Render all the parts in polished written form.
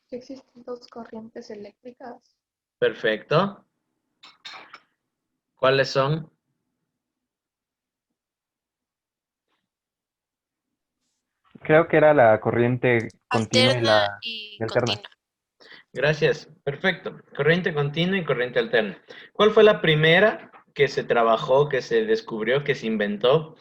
Que existen dos corrientes eléctricas. Perfecto. ¿Cuáles son? Creo que era la corriente continua y Alterna la y y alterna. continua. Gracias. Perfecto. Corriente continua y corriente alterna. ¿Cuál fue la primera que se trabajó, que se descubrió, que se inventó?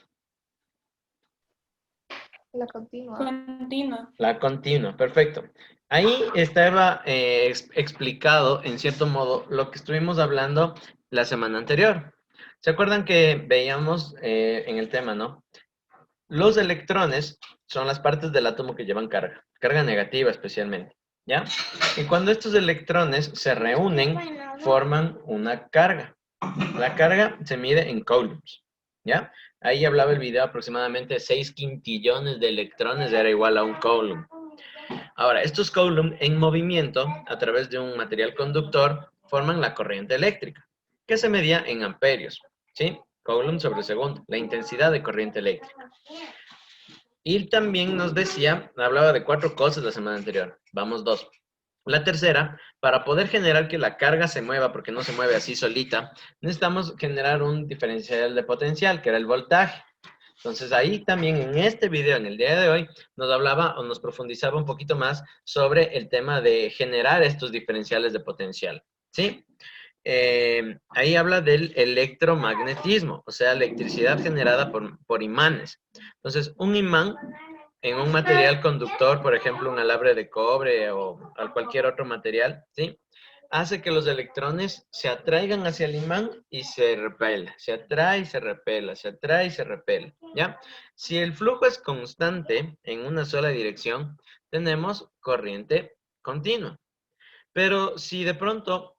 La continua. Continua. La continua. Perfecto. Ahí estaba explicado, en cierto modo, lo que estuvimos hablando la semana anterior. ¿Se acuerdan que veíamos en el tema, no? Los electrones son las partes del átomo que llevan carga negativa especialmente, ¿ya? Y cuando estos electrones se reúnen, forman una carga. La carga se mide en coulombs, ¿ya? Ahí hablaba el video, aproximadamente 6 quintillones de electrones era igual a un coulomb. Ahora, estos coulombs en movimiento, a través de un material conductor, forman la corriente eléctrica, que se medía en amperios, ¿sí? Coulomb sobre segundo, la intensidad de corriente eléctrica. Y también nos decía, hablaba de 4 cosas la semana anterior, vamos 2. La tercera, para poder generar que la carga se mueva, porque no se mueve así solita, necesitamos generar un diferencial de potencial, que era el voltaje. Entonces ahí también en este video, en el día de hoy, nos hablaba o nos profundizaba un poquito más sobre el tema de generar estos diferenciales de potencial, ¿sí? Ahí habla del electromagnetismo, o sea, electricidad generada por imanes. Entonces, un imán en un material conductor, por ejemplo, un alambre de cobre o cualquier otro material, ¿sí? Hace que los electrones se atraigan hacia el imán y se repela. Se atrae y se repela, se atrae y se repela, ¿ya? Si el flujo es constante en una sola dirección, tenemos corriente continua. Pero si de pronto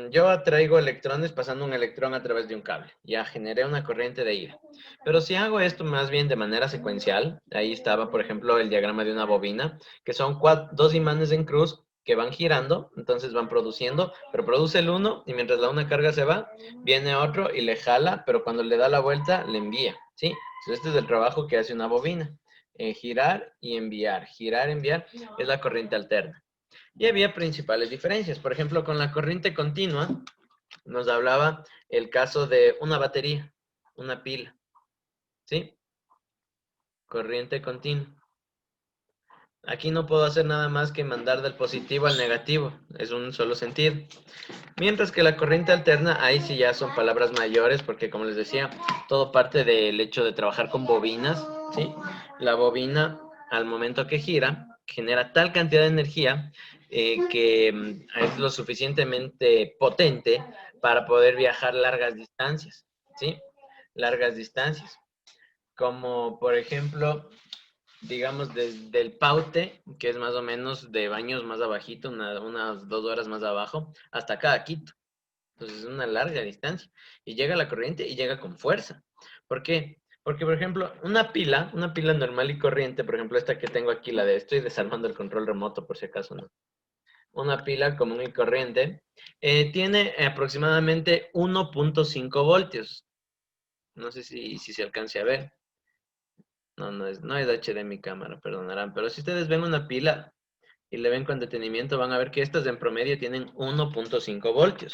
yo atraigo electrones pasando un electrón a través de un cable, ya generé una corriente de ida. Pero si hago esto más bien de manera secuencial, ahí estaba, por ejemplo, el diagrama de una bobina, que son 2 imanes en cruz que van girando, entonces van produciendo, pero produce el uno y mientras la una carga se va, viene otro y le jala, pero cuando le da la vuelta, le envía, ¿sí? Entonces este es el trabajo que hace una bobina. Girar y enviar, es la corriente alterna. Y había principales diferencias. Por ejemplo, con la corriente continua, nos hablaba el caso de una batería, una pila, ¿sí? Corriente continua. Aquí no puedo hacer nada más que mandar del positivo al negativo, es un solo sentido. Mientras que la corriente alterna, ahí sí ya son palabras mayores, porque como les decía, todo parte del hecho de trabajar con bobinas, ¿sí? La bobina, al momento que gira, genera tal cantidad de energía que es lo suficientemente potente para poder viajar largas distancias, ¿sí? Largas distancias. Como, por ejemplo, digamos, desde el Paute, que es más o menos de Baños más abajito, unas 2 horas más abajo, hasta acá, a Quito. Entonces es una larga distancia. Y llega la corriente y llega con fuerza. ¿Por qué? Porque, por ejemplo, una pila normal y corriente, por ejemplo, esta que tengo aquí, estoy desarmando el control remoto por si acaso, ¿no? Una pila común y corriente, tiene aproximadamente 1.5 voltios. No sé si se alcance a ver. No es HD mi cámara, perdonarán. Pero si ustedes ven una pila y le ven con detenimiento, van a ver que estas en promedio tienen 1.5 voltios.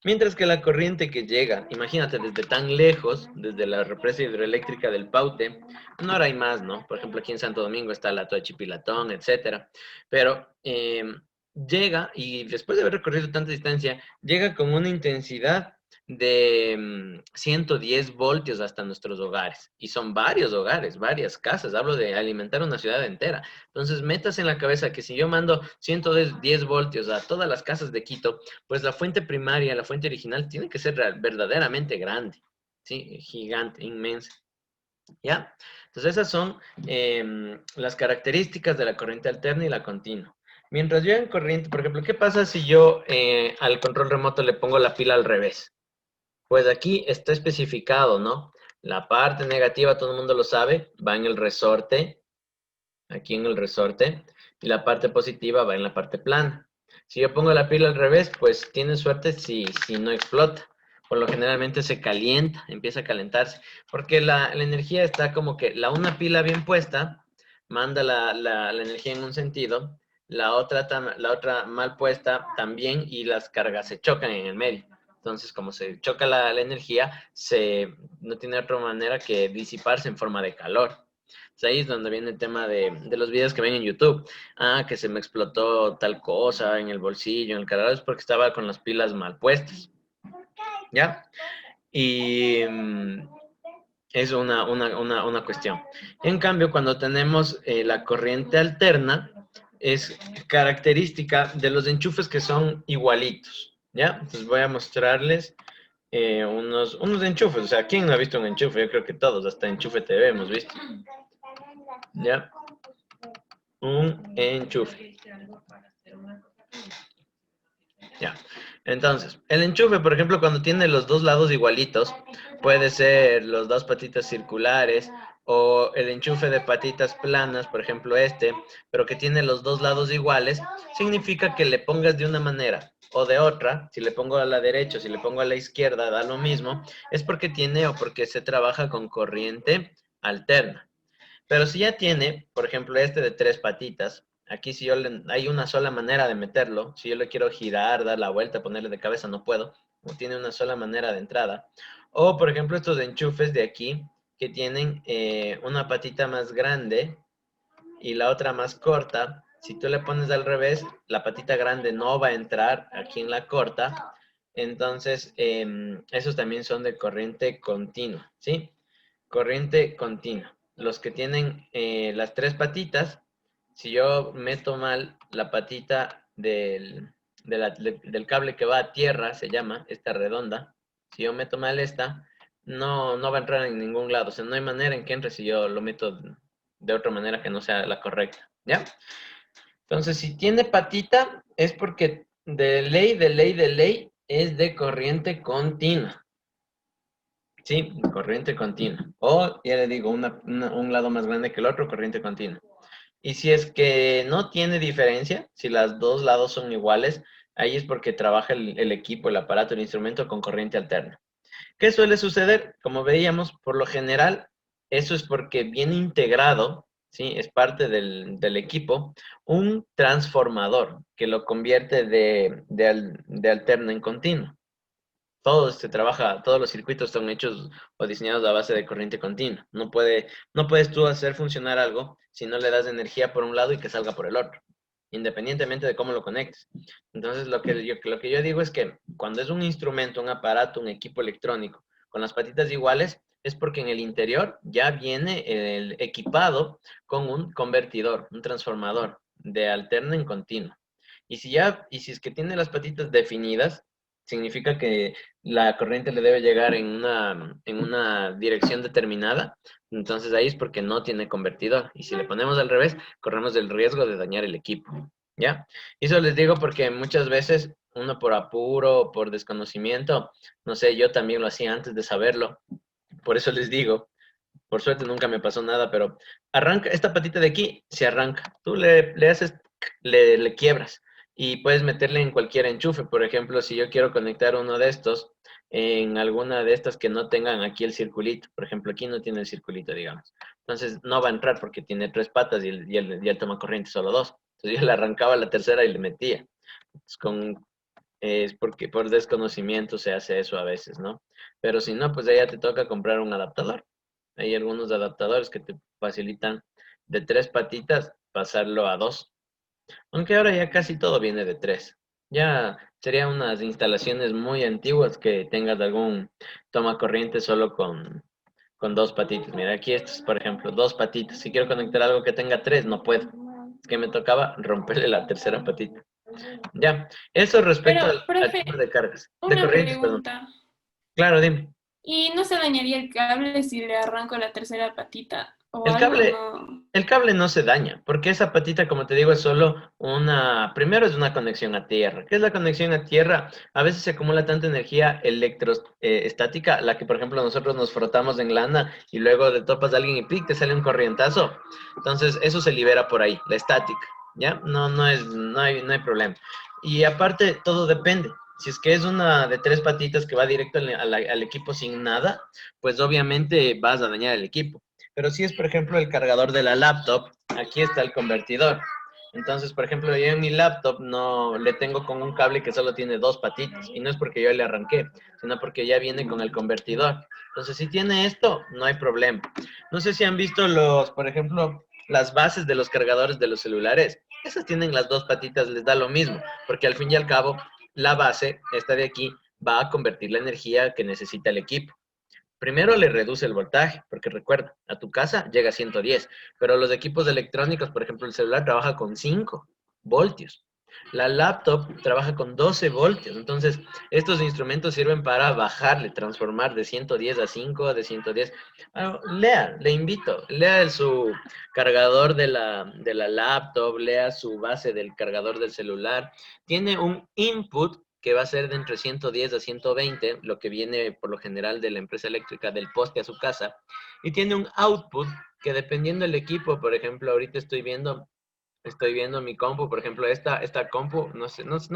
Mientras que la corriente que llega, imagínate, desde tan lejos, desde la represa hidroeléctrica del Paute, no ahora hay más, ¿no? Por ejemplo, aquí en Santo Domingo está la Toachipilatón, etcétera. Pero llega, y después de haber recorrido tanta distancia, llega con una intensidad de 110 voltios hasta nuestros hogares. Y son varios hogares, varias casas. Hablo de alimentar una ciudad entera. Entonces, metas en la cabeza que si yo mando 110 voltios a todas las casas de Quito, pues la fuente primaria, la fuente original, tiene que ser verdaderamente grande, ¿sí? Gigante, inmensa, ¿ya? Entonces esas son las características de la corriente alterna y la continua. Mientras yo en corriente, por ejemplo, ¿qué pasa si yo al control remoto le pongo la pila al revés? Pues aquí está especificado, ¿no? La parte negativa, todo el mundo lo sabe, va en el resorte, aquí en el resorte, y la parte positiva va en la parte plana. Si yo pongo la pila al revés, pues tiene suerte si no explota. Por lo generalmente se calienta, empieza a calentarse, porque la energía está como que una pila bien puesta manda la energía en un sentido la otra mal puesta también, y las cargas se chocan en el medio. Entonces, como se choca la energía, no tiene otra manera que disiparse en forma de calor. Entonces, ahí es donde viene el tema de los videos que ven en YouTube. Ah, que se me explotó tal cosa en el bolsillo, en el cargador, es porque estaba con las pilas mal puestas. ¿Ya? Y es una cuestión. En cambio, cuando tenemos la corriente alterna, es característica de los enchufes que son igualitos, ¿ya? Entonces voy a mostrarles unos enchufes. O sea, ¿quién no ha visto un enchufe? Yo creo que todos, hasta Enchufe TV hemos visto. ¿Ya? Un enchufe. Ya. Entonces, el enchufe, por ejemplo, cuando tiene los dos lados igualitos, puede ser los dos patitas circulares o el enchufe de patitas planas, por ejemplo pero que tiene los dos lados iguales, significa que le pongas de una manera o de otra. Si le pongo a la derecha o si le pongo a la izquierda, da lo mismo, es porque tiene o porque se trabaja con corriente alterna. Pero si ya tiene, por ejemplo, de 3 patitas, aquí si hay una sola manera de meterlo. Si yo le quiero girar, dar la vuelta, ponerle de cabeza, no puedo. O tiene una sola manera de entrada. O, por ejemplo, estos enchufes de aquí, que tienen una patita más grande y la otra más corta. Si tú le pones al revés, la patita grande no va a entrar aquí en la corta. Entonces, esos también son de corriente continua, ¿sí? Corriente continua. Los que tienen las 3 patitas, si yo meto mal la patita del cable que va a tierra, se llama, esta redonda, si yo meto mal esta, no va a entrar en ningún lado. O sea, no hay manera en que entre si yo lo meto de otra manera que no sea la correcta, ¿ya? Entonces, si tiene patita, es porque de ley, es de corriente continua. Sí, corriente continua. O, ya le digo, un lado más grande que el otro, corriente continua. Y si es que no tiene diferencia, si los dos lados son iguales, ahí es porque trabaja el equipo, el aparato, el instrumento con corriente alterna. ¿Qué suele suceder? Como veíamos, por lo general, eso es porque viene integrado, ¿sí? Es parte del equipo, un transformador que lo convierte de alterno en continuo. Todo se trabaja, todos los circuitos son hechos o diseñados a base de corriente continua. No puedes tú hacer funcionar algo si no le das energía por un lado y que salga por el otro, independientemente de cómo lo conectes. Entonces, lo que yo digo es que cuando es un instrumento, un aparato, un equipo electrónico con las patitas iguales, es porque en el interior ya viene el equipado con un convertidor, un transformador de alterno en continuo. Y si es que tiene las patitas definidas, significa que la corriente le debe llegar en una dirección determinada. Entonces ahí es porque no tiene convertidor. Y si le ponemos al revés, corremos el riesgo de dañar el equipo, ¿ya? Y eso les digo porque muchas veces uno por apuro, por desconocimiento, no sé, yo también lo hacía antes de saberlo. Por eso les digo, por suerte nunca me pasó nada, pero arranca, esta patita de aquí se arranca. Tú le haces, le quiebras y puedes meterle en cualquier enchufe. Por ejemplo, si yo quiero conectar uno de estos en alguna de estas que no tengan aquí el circulito. Por ejemplo, aquí no tiene el circulito, digamos. Entonces no va a entrar porque tiene 3 patas y el toma corriente solo 2. Entonces yo le arrancaba la tercera y le metía. Es porque por desconocimiento se hace eso a veces, ¿no? Pero si no, pues ya te toca comprar un adaptador. Hay algunos adaptadores que te facilitan de 3 patitas pasarlo a 2. Aunque ahora ya casi todo viene de 3. Ya serían unas instalaciones muy antiguas que tengas algún toma corriente solo con 2 patitas. Mira, aquí estos, por ejemplo, 2 patitas. Si quiero conectar algo que tenga 3, no puedo. Es que me tocaba romperle la tercera patita. Ya, eso respecto Pero, al tema profe, de cargas, de una corrientes, perdón. pregunta. Claro, dime. ¿Y no se dañaría el cable si le arranco la tercera patita o El algo? cable, No. el cable no se daña, porque esa patita, como te digo, es solo primero es una conexión a tierra. ¿Qué es la conexión a tierra? A veces se acumula tanta energía electroestática, la que, por ejemplo, nosotros nos frotamos en lana y luego le topas a alguien y ¡pic! Te sale un corrientazo. Entonces, eso se libera por ahí, la estática, ¿ya? No hay problema. Y aparte, todo depende. Si es que es una de 3 patitas que va directo al equipo sin nada, pues obviamente vas a dañar el equipo. Pero si es, por ejemplo, el cargador de la laptop, aquí está el convertidor. Entonces, por ejemplo, yo en mi laptop no le tengo con un cable que solo tiene 2 patitas. Y no es porque yo le arranqué, sino porque ya viene con el convertidor. Entonces, si tiene esto, no hay problema. No sé si han visto por ejemplo, las bases de los cargadores de los celulares. Esas tienen las 2 patitas, les da lo mismo. Porque al fin y al cabo, la base, esta de aquí, va a convertir la energía que necesita el equipo. Primero le reduce el voltaje, porque recuerda, a tu casa llega a 110, pero los equipos electrónicos, por ejemplo, el celular trabaja con 5 voltios. La laptop trabaja con 12 voltios. Entonces, estos instrumentos sirven para bajarle, transformar de 110 a 5, de 110. Lea, le invito, lea su cargador de la laptop, lea su base del cargador del celular. Tiene un input que va a ser de entre 110 a 120, lo que viene por lo general de la empresa eléctrica del poste a su casa, y tiene un output que dependiendo del equipo, por ejemplo, ahorita estoy viendo mi compu, por ejemplo, esta compu, no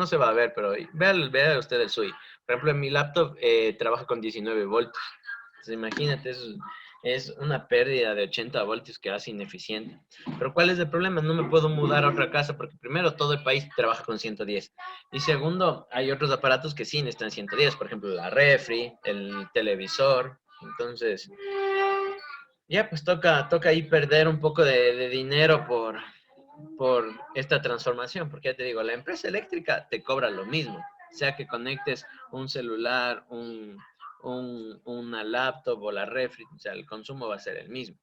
se va a ver, pero vea usted el suyo. Por ejemplo, en mi laptop trabaja con 19 voltios. Entonces, imagínate, es una pérdida de 80 voltios que hace ineficiente. Pero ¿cuál es el problema? No me puedo mudar a otra casa porque primero todo el país trabaja con 110. Y segundo, hay otros aparatos que sí necesitan 110, por ejemplo, la refri, el televisor. Entonces, ya pues toca ahí perder un poco de dinero por esta transformación, porque ya te digo, la empresa eléctrica te cobra lo mismo, sea que conectes un celular, una laptop o la refri, o sea, el consumo va a ser el mismo.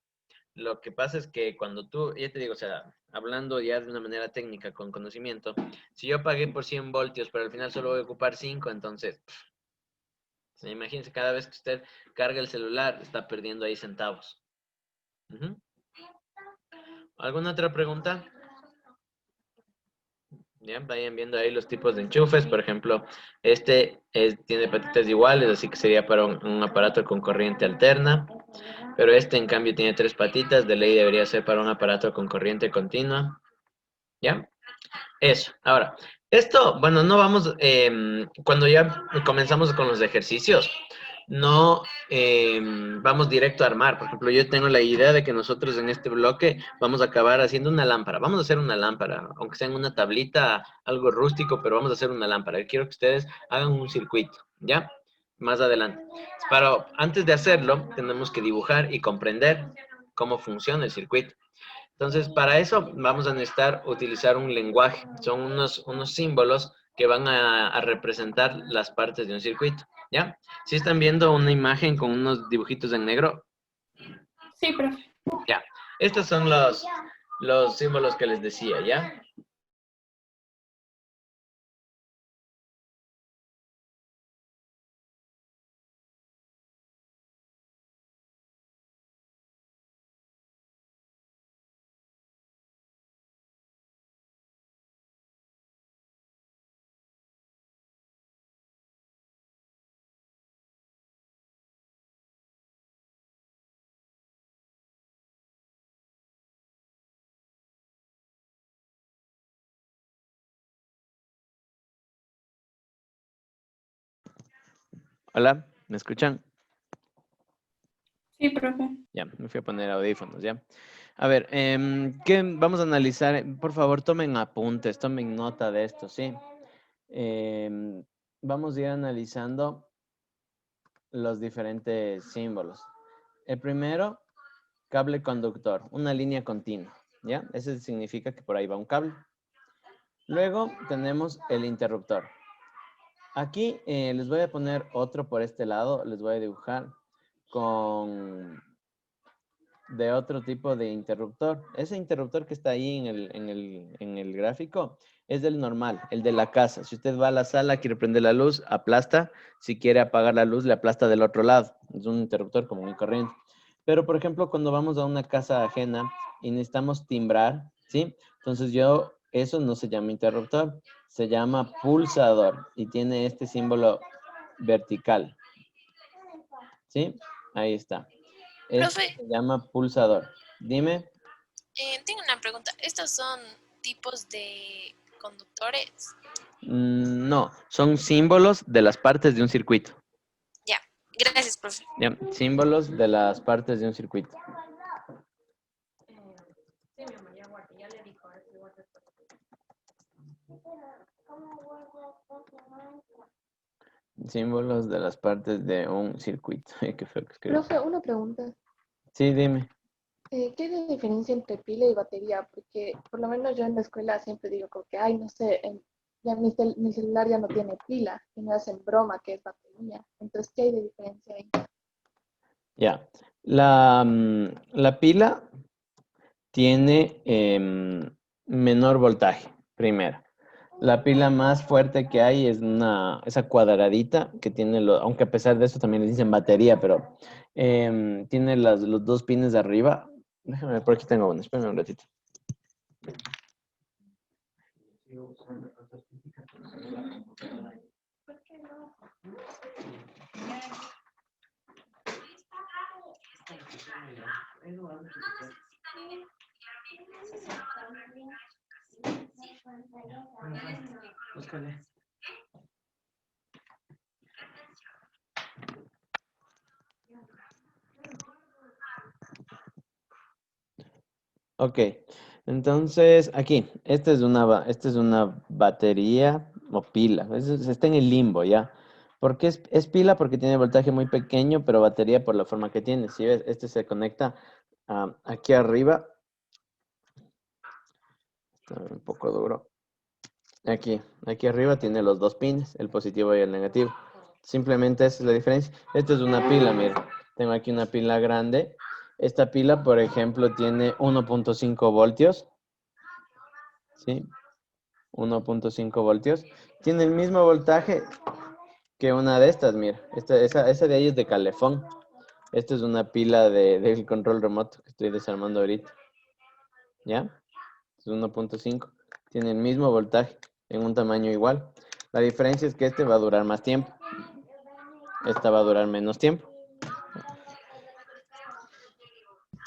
Lo que pasa es que cuando tú, ya te digo, o sea, hablando ya de una manera técnica con conocimiento, si yo pagué por 100 voltios, pero al final solo voy a ocupar 5, entonces, imagínense, cada vez que usted carga el celular, está perdiendo ahí centavos. Ujú. ¿Alguna otra pregunta? Ya, vayan viendo ahí los tipos de enchufes. Por ejemplo, tiene patitas iguales, así que sería para un aparato con corriente alterna. Pero este, en cambio, tiene 3 patitas. De ley debería ser para un aparato con corriente continua. ¿Ya? Eso. Ahora, esto, bueno, no vamos, cuando ya comenzamos con los ejercicios, no vamos directo a armar. Por ejemplo, yo tengo la idea de que nosotros en este bloque vamos a acabar haciendo una lámpara. Vamos a hacer una lámpara, aunque sea en una tablita, algo rústico, pero vamos a hacer una lámpara. Quiero que ustedes hagan un circuito, ¿ya? Más adelante. Pero antes de hacerlo, tenemos que dibujar y comprender cómo funciona el circuito. Entonces, para eso vamos a necesitar utilizar un lenguaje. Son unos símbolos que van a representar las partes de un circuito, ¿ya? Si están viendo una imagen con unos dibujitos en negro, Sí, profe. ya. Estos son los símbolos que les decía, ¿ya? Hola, ¿me escuchan? Sí, profe. Ya, me fui a poner audífonos, ¿ya? A ver, ¿qué vamos a analizar? Por favor, tomen apuntes, tomen nota de esto, ¿sí? Vamos a ir analizando los diferentes símbolos. El primero, cable conductor, una línea continua, ¿ya? Eso significa que por ahí va un cable. Luego tenemos el interruptor. Aquí les voy a poner otro por este lado, les voy a dibujar de otro tipo de interruptor. Ese interruptor que está ahí en el gráfico es del normal, el de la casa. Si usted va a la sala, quiere prender la luz, aplasta. Si quiere apagar la luz, le aplasta del otro lado. Es un interruptor común y corriente. Pero, por ejemplo, cuando vamos a una casa ajena y necesitamos timbrar, ¿sí? Entonces eso no se llama interruptor, se llama pulsador y tiene este símbolo vertical, ¿sí? Ahí está. Este Profe, se llama pulsador. Dime. tengo una pregunta. ¿Estos son tipos de conductores? No, son símbolos de las partes de un circuito. Ya, gracias, profe. ¿Ya? Símbolos de las partes de un circuito. Símbolos de las partes de un circuito. Ay, qué feo que escribo. Profe, una pregunta. Sí, dime. ¿Qué es la diferencia entre pila y batería? Porque por lo menos yo en la escuela siempre digo como que, ay, no sé, ya mi celular ya no tiene pila y me hacen broma que es batería. Entonces, ¿qué hay de diferencia ahí? Ya. La pila tiene menor voltaje, primero. La pila más fuerte que hay es esa cuadradita que tiene, aunque a pesar de eso también le dicen batería, pero tiene los dos pines de arriba. Déjame ver, por aquí tengo uno, espérame un ratito. Ok, entonces aquí, esta es una batería o pila, está en el limbo ya. ¿Por qué es pila? Porque tiene voltaje muy pequeño, pero batería por la forma que tiene. Si ves, este se conecta aquí arriba, está un poco duro. Aquí arriba tiene los dos pines, el positivo y el negativo. Simplemente esa es la diferencia. Esta es una pila, mira. Tengo aquí una pila grande. Esta pila, por ejemplo, tiene 1.5 voltios. ¿Sí? 1.5 voltios. Tiene el mismo voltaje que una de estas, mira. Esa de ahí es de calefón. Esta es una pila del control remoto que estoy desarmando ahorita. ¿Ya? Es 1.5. Tiene el mismo voltaje en un tamaño igual. La diferencia es que este va a durar más tiempo. Esta va a durar menos tiempo.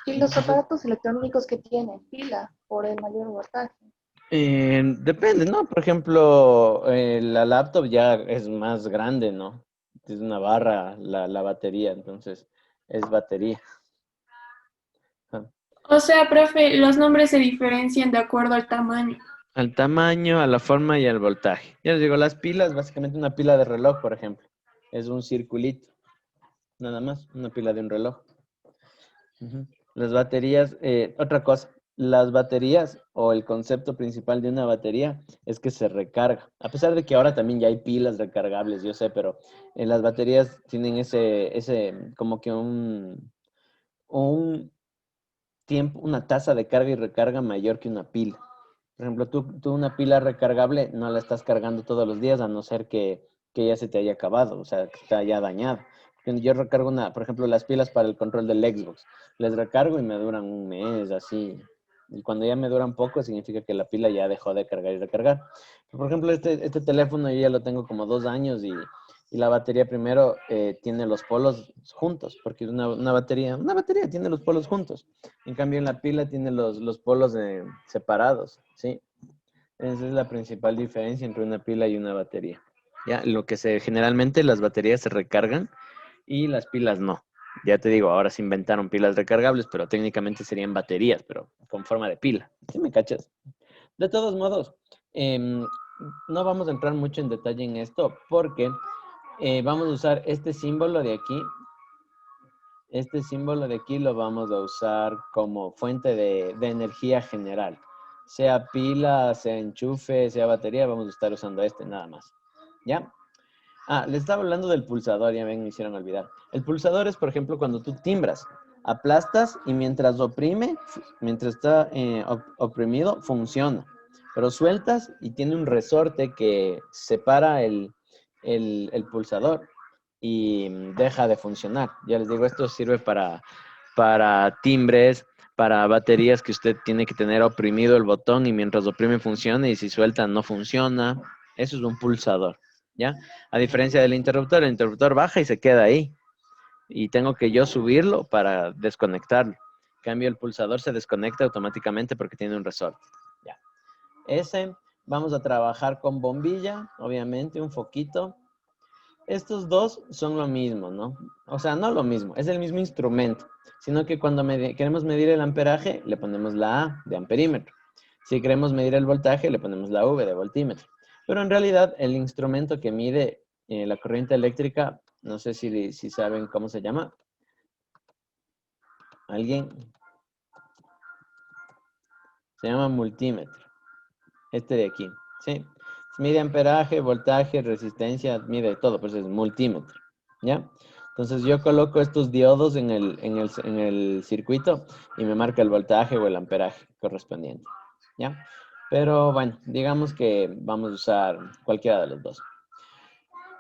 Y los aparatos electrónicos que tienen pila por el mayor voltaje. Depende, ¿no? Por ejemplo, la laptop ya es más grande, ¿no? Es una barra la batería, entonces es batería. Ah. O sea, profe, los nombres se diferencian de acuerdo al tamaño. Al tamaño, a la forma y al voltaje. Ya les digo, las pilas, básicamente una pila de reloj, por ejemplo, es un circulito, nada más, una pila de un reloj. Ujú. Las baterías, otra cosa, las baterías o el concepto principal de una batería es que se recarga. A pesar de que ahora también ya hay pilas recargables, yo sé, pero las baterías tienen ese como que un tiempo, una tasa de carga y recarga mayor que una pila. Por ejemplo, tú una pila recargable no la estás cargando todos los días a no ser que ya se te haya acabado, o sea, que está ya dañado. Yo recargo por ejemplo, las pilas para el control del Xbox. Les recargo y me duran un mes, así. Y cuando ya me duran poco, significa que la pila ya dejó de cargar y recargar. Por ejemplo, este teléfono yo ya lo tengo como 2 años y la batería primero tiene los polos juntos, porque una batería tiene los polos juntos. En cambio, en la pila tiene los polos separados, ¿sí? Esa es la principal diferencia entre una pila y una batería. Ya, generalmente las baterías se recargan y las pilas no. Ya te digo, ahora se inventaron pilas recargables, pero técnicamente serían baterías, pero con forma de pila. ¿Sí me cachas? De todos modos, no vamos a entrar mucho en detalle en esto porque vamos a usar este símbolo de aquí. Este símbolo de aquí lo vamos a usar como fuente de energía general. Sea pila, sea enchufe, sea batería, vamos a estar usando este nada más. ¿Ya? Les estaba hablando del pulsador, ya me hicieron olvidar. El pulsador es, por ejemplo, cuando tú timbras, aplastas y mientras está oprimido, funciona. Pero sueltas y tiene un resorte que separa el pulsador y deja de funcionar. Ya les digo, esto sirve para timbres, para baterías que usted tiene que tener oprimido el botón y mientras oprime funciona y si suelta no funciona. Eso es un pulsador, ¿ya? A diferencia del interruptor, el interruptor baja y se queda ahí. Y tengo que yo subirlo para desconectarlo. En cambio, el pulsador se desconecta automáticamente porque tiene un resorte. Ya. Vamos a trabajar con bombilla, obviamente, un foquito. Estos dos son lo mismo, ¿no? O sea, no lo mismo, es el mismo instrumento, sino que cuando queremos medir el amperaje, le ponemos la A de amperímetro. Si queremos medir el voltaje, le ponemos la V de voltímetro. Pero en realidad, el instrumento que mide la corriente eléctrica, no sé si saben cómo se llama. ¿Alguien? Se llama multímetro. Este de aquí, ¿sí? Mide amperaje, voltaje, resistencia, mide todo, pues es multímetro, ¿ya? Entonces yo coloco estos diodos en el circuito y me marca el voltaje o el amperaje correspondiente, ¿ya? Pero bueno, digamos que vamos a usar cualquiera de los dos.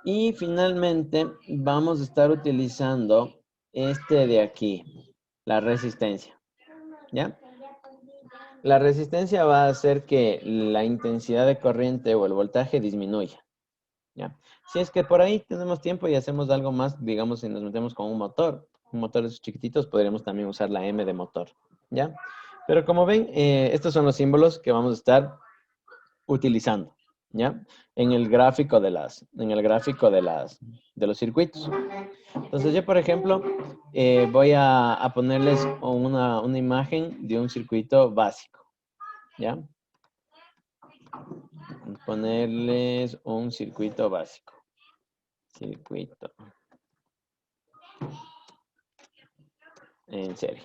Y finalmente vamos a estar utilizando este de aquí, la resistencia, ¿ya? La resistencia va a hacer que la intensidad de corriente o el voltaje disminuya, ¿ya? Si es que por ahí tenemos tiempo y hacemos algo más, digamos, si nos metemos con un motor de esos chiquititos, podríamos también usar la M de motor, ¿ya? Pero como ven, estos son los símbolos que vamos a estar utilizando, ¿ya? En el gráfico de los circuitos. Entonces yo, por ejemplo, voy a ponerles una imagen de un circuito básico, ¿ya? Ponerles un circuito básico. Circuito. En serie.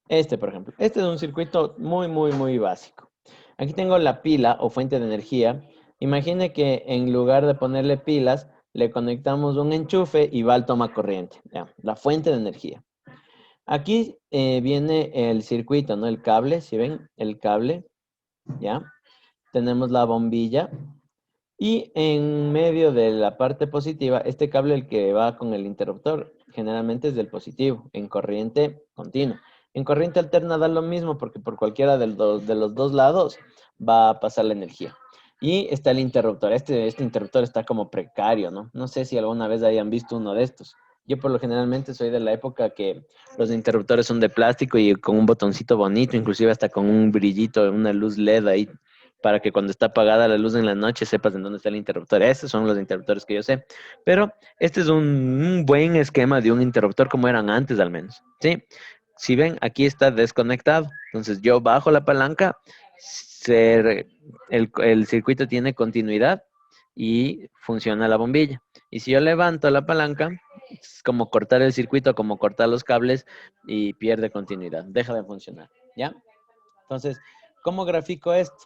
Este, por ejemplo. Este es un circuito muy básico. Aquí tengo la pila o fuente de energía. Imagine que en lugar de ponerle pilas, le conectamos un enchufe y va al toma corriente. ¿Ya? La fuente de energía. Aquí viene el circuito, ¿no? El cable, si ven, el cable, ¿ya? Tenemos la bombilla. Y en medio de la parte positiva, este cable, el que va con el interruptor, generalmente es del positivo, en corriente continua. En corriente alterna da lo mismo porque por cualquiera de los dos lados va a pasar la energía. Y está el interruptor. Este interruptor está como precario, ¿no? No sé si alguna vez hayan visto uno de estos. Yo por lo generalmente soy de la época que los interruptores son de plástico y con un botoncito bonito, inclusive hasta con un brillito, una luz LED ahí para que cuando está apagada la luz en la noche sepas en dónde está el interruptor. Estos son los interruptores que yo sé. Pero este es un buen esquema de un interruptor como eran antes al menos, ¿sí? Si ven, aquí está desconectado. Entonces yo bajo la palanca, el circuito tiene continuidad y funciona la bombilla. Y si yo levanto la palanca, es como cortar el circuito, como cortar los cables y pierde continuidad, deja de funcionar, ¿ya? Entonces, ¿cómo grafico esto?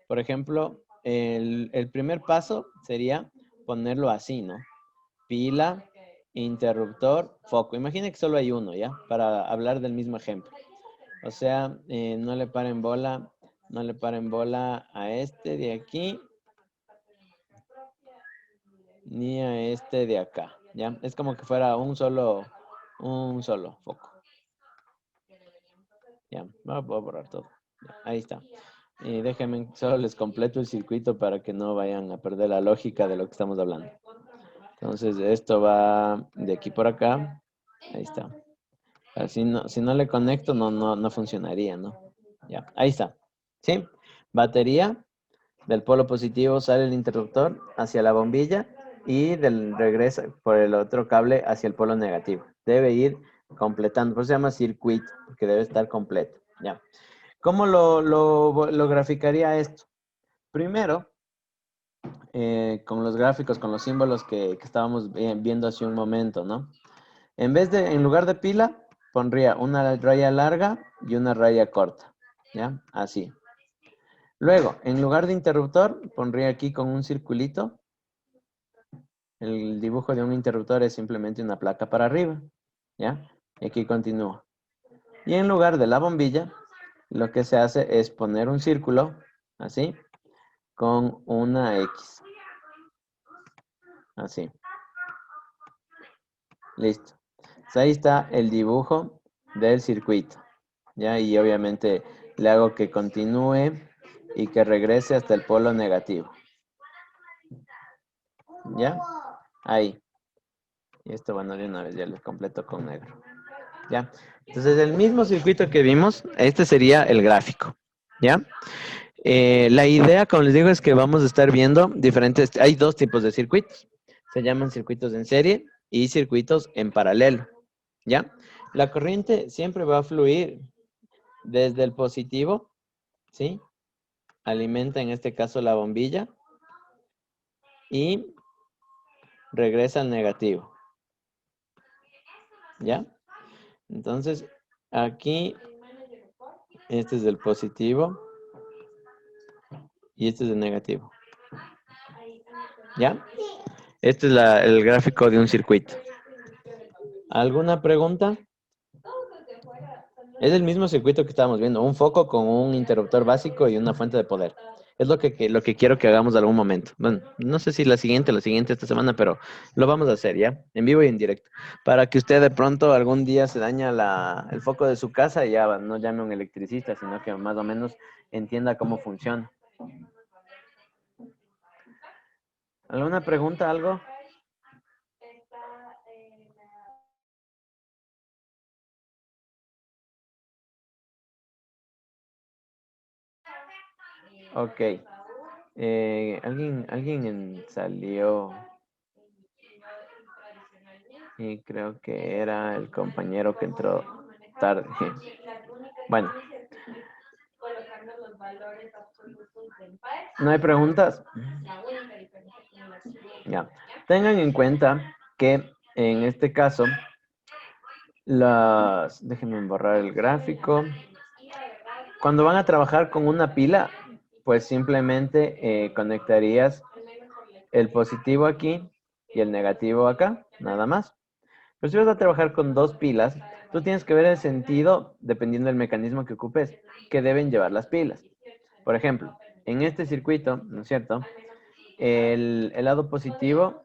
Por ejemplo, el primer paso sería ponerlo así, ¿no? Pila, interruptor, foco. Imaginen que solo hay uno, ¿ya? Para hablar del mismo ejemplo. O sea, no le paren bola a este de aquí, ni a este de acá, ¿ya? Es como que fuera un solo foco. Ya, voy a borrar todo. Ya, ahí está. Y déjenme, solo les completo el circuito para que no vayan a perder la lógica de lo que estamos hablando. Entonces, esto va de aquí por acá. Ahí está. Si no le conecto, no funcionaría, ¿no? Ya, ahí está. ¿Sí? Batería. Del polo positivo sale el interruptor hacia la bombilla y regresa por el otro cable hacia el polo negativo. Debe ir completando. Por eso se llama circuito, porque debe estar completo. Ya. ¿Cómo lo graficaría esto? Primero, con los gráficos, con los símbolos que estábamos viendo hace un momento, ¿no? En lugar de pila, pondría una raya larga y una raya corta, ¿ya? Así. Luego, en lugar de interruptor, pondría aquí con un circulito. El dibujo de un interruptor es simplemente una placa para arriba, ¿ya? Y aquí continúa. Y en lugar de la bombilla, lo que se hace es poner un círculo, así, con una X. Así. Listo. Entonces, ahí está el dibujo del circuito. ¿Ya? Y obviamente le hago que continúe y que regrese hasta el polo negativo. ¿Ya? Ahí. Y esto, bueno, de una vez ya lo completo con negro. ¿Ya? Entonces, el mismo circuito que vimos, este sería el gráfico. ¿Ya? La idea, como les digo, es que vamos a estar viendo diferentes, hay dos tipos de circuitos. Se llaman circuitos en serie y circuitos en paralelo, ¿ya? La corriente siempre va a fluir desde el positivo ¿sí? Alimenta en este caso la bombilla y regresa al negativo. ¿Ya? Entonces, aquí, este es el positivo y este es el negativo. ¿Ya? Este es el gráfico de un circuito. ¿Alguna pregunta? Es el mismo circuito que estábamos viendo, un foco con un interruptor básico y una fuente de poder. Es lo que quiero que hagamos algún momento. Bueno, no sé si la siguiente esta semana, pero lo vamos a hacer, ¿ya? En vivo y en directo. Para que usted de pronto algún día se daña el foco de su casa y ya no llame a un electricista, sino que más o menos entienda cómo funciona. ¿Alguna pregunta, algo? Ok. Alguien salió y creo que era el compañero que entró tarde. Bueno, ¿no hay preguntas? Ya. Tengan en cuenta que en este caso, déjenme borrar el gráfico. Cuando van a trabajar con una pila, pues simplemente conectarías el positivo aquí y el negativo acá, nada más. Pero si vas a trabajar con dos pilas, tú tienes que ver el sentido, dependiendo del mecanismo que ocupes, que deben llevar las pilas. Por ejemplo, en este circuito, ¿no es cierto? El lado positivo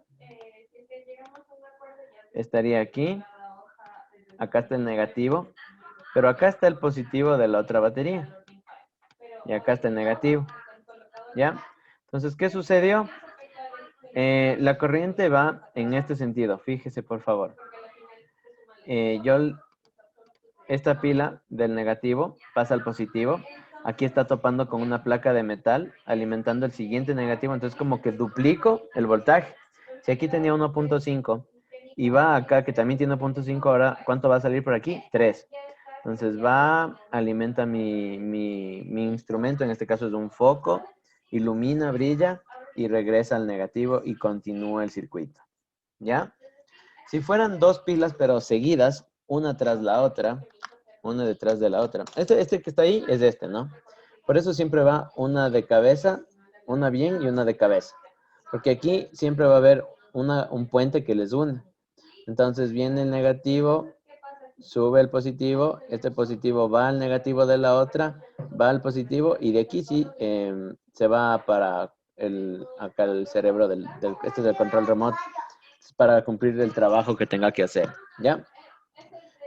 estaría aquí. Acá está el negativo. Pero acá está el positivo de la otra batería. Y acá está el negativo. ¿Ya? Entonces, ¿qué sucedió? La corriente va en este sentido. Fíjese, por favor. Esta pila del negativo pasa al positivo. Aquí está topando con una placa de metal, alimentando el siguiente negativo. Entonces, como que duplico el voltaje. Si aquí tenía 1.5 y va acá, que también tiene 1.5, ahora, ¿cuánto va a salir por aquí? 3. Entonces va, alimenta mi instrumento, en este caso es un foco, ilumina, brilla y regresa al negativo y continúa el circuito. ¿Ya? Si fueran dos pilas pero seguidas, una tras la otra, una detrás de la otra. Este que está ahí es este, ¿no? Por eso siempre va una de cabeza, una bien y una de cabeza. Porque aquí siempre va a haber un puente que les une. Entonces viene el negativo, sube el positivo, este positivo va al negativo de la otra, va al positivo y de aquí sí se va para acá el cerebro este es el control remoto, para cumplir el trabajo que tenga que hacer, ¿ya?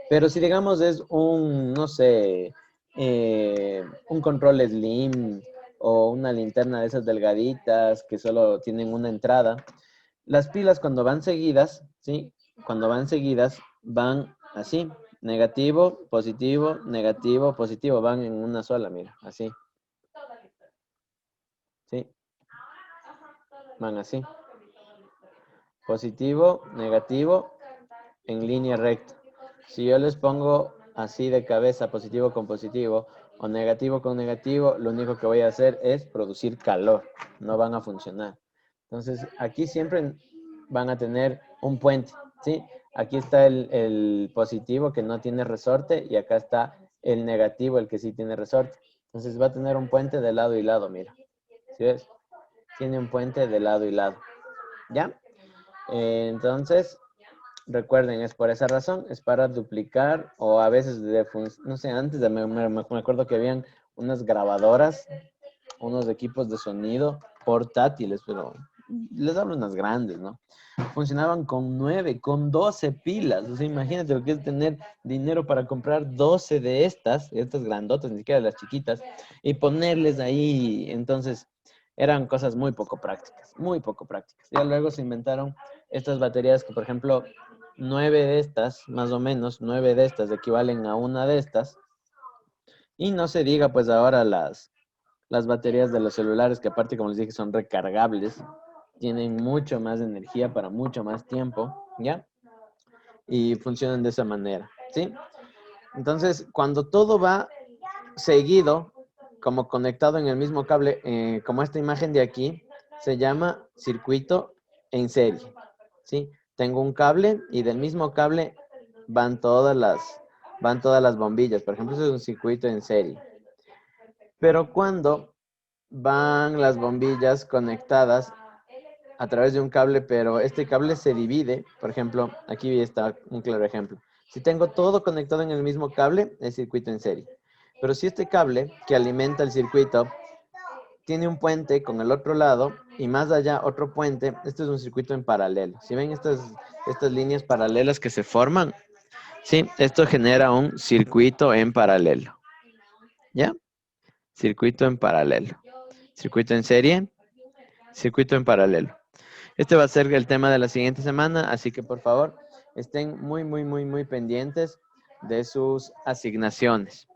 Pero si digamos es no sé, un control slim o una linterna de esas delgaditas que solo tienen una entrada, las pilas cuando van seguidas, ¿sí? Cuando van seguidas, van así, negativo, positivo, van en una sola, mira, así. ¿Sí? Van así. Positivo, negativo, en línea recta. Si yo les pongo así de cabeza, positivo con positivo, o negativo con negativo, lo único que voy a hacer es producir calor. No van a funcionar. Entonces, aquí siempre van a tener un puente, ¿sí? Aquí está el positivo que no tiene resorte y acá está el negativo, el que sí tiene resorte. Entonces, va a tener un puente de lado y lado, mira. ¿Sí ves? Tiene un puente de lado y lado. ¿Ya? Entonces, recuerden, es por esa razón, es para duplicar o a veces, no sé, antes me acuerdo que habían unas grabadoras, unos equipos de sonido portátiles, pero les hablo unas grandes, ¿no? Funcionaban con 9, con 12 pilas. O sea, imagínate lo que es tener dinero para comprar 12 de estas grandotas, ni siquiera las chiquitas, y ponerles ahí. Entonces, eran cosas muy poco prácticas, muy poco prácticas. Ya luego se inventaron estas baterías que, por ejemplo, 9 de estas, más o menos, 9 de estas equivalen a una de estas. Y no se diga, pues ahora las baterías de los celulares, que aparte, como les dije, son recargables, tienen mucho más energía para mucho más tiempo, ¿ya? Y funcionan de esa manera, ¿sí? Entonces, cuando todo va seguido, como conectado en el mismo cable, como esta imagen de aquí, se llama circuito en serie, ¿sí? Tengo un cable y del mismo cable van todas las bombillas. Por ejemplo, eso es un circuito en serie. Pero cuando van las bombillas conectadas a través de un cable, pero este cable se divide, por ejemplo, aquí está un claro ejemplo. Si tengo todo conectado en el mismo cable, es circuito en serie. Pero si este cable que alimenta el circuito tiene un puente con el otro lado y más allá otro puente, este es un circuito en paralelo. Si ven estas líneas paralelas que se forman, sí, esto genera un circuito en paralelo. ¿Ya? Circuito en paralelo. Circuito en serie, circuito en paralelo. Este va a ser el tema de la siguiente semana, así que por favor estén muy pendientes de sus asignaciones.